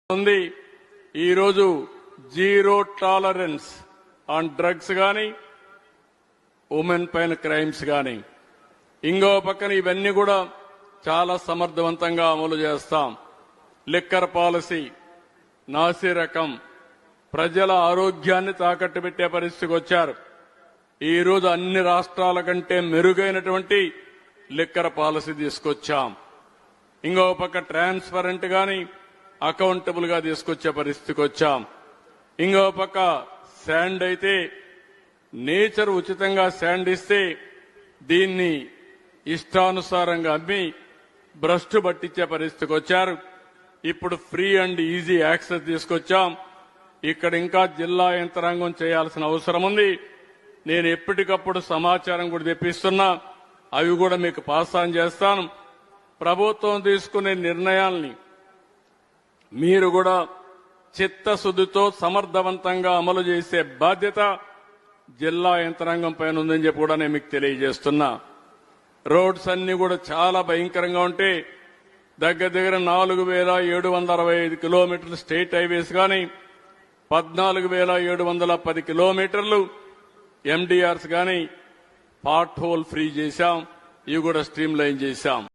ఉంది. ఈరోజు zero tolerance on drugs గాని ఉమెన్ పైన క్రైమ్స్ గాని ఇంకో పక్కన ఇవన్నీ కూడా చాలా సమర్థవంతంగా అమలు చేస్తాం. లిక్కర్ పాలసీ నాసి రకం ప్రజల ఆరోగ్యాన్ని తాకట్టు పెట్టే పరిస్థితికి వచ్చారు. ఈ రోజు అన్ని రాష్ట్రాల కంటే మెరుగైనటువంటి లిక్కర్ పాలసీ తీసుకొచ్చాం. ఇంకో పక్క ట్రాన్స్పరెంట్ గాని అకౌంటబుల్ గా తీసుకొచ్చే పరిస్థితికి వచ్చాం. ఇంకో పక్క శాండ్ అయితే నేచర్ ఉచితంగా శాండ్ ఇస్తే దీన్ని ఇష్టానుసారంగా అమ్మి భ్రష్టు పట్టించే పరిస్థితికి వచ్చారు. ఇప్పుడు ఫ్రీ అండ్ ఈజీ యాక్సెస్ తీసుకొచ్చాం. ఇక్కడ ఇంకా జిల్లా యంత్రాంగం చేయాల్సిన అవసరం ఉంది. నేను ఎప్పటికప్పుడు సమాచారం కూడా తెప్పిస్తున్నా, అవి కూడా మీకు పాస్ ఆన్ చేస్తాను. ప్రభుత్వం తీసుకునే నిర్ణయాల్ని మీరు కూడా చిత్తశుద్ధితో సమర్థవంతంగా అమలు చేసే బాధ్యత జిల్లా యంత్రాంగం పైన ఉందని చెప్పి కూడా నేను మీకు తెలియజేస్తున్నా. రోడ్స్ అన్ని కూడా చాలా భయంకరంగా ఉంటే దగ్గర దగ్గర 4,765 కిలోమీటర్లు స్టేట్ హైవేస్ గాని 14,710 కిలోమీటర్లు ఎండీఆర్స్ గాని పార్ట్ హోల్ ఫ్రీ చేశాం. ఇవి కూడా స్ట్రీమ్ లైన్ చేశాం.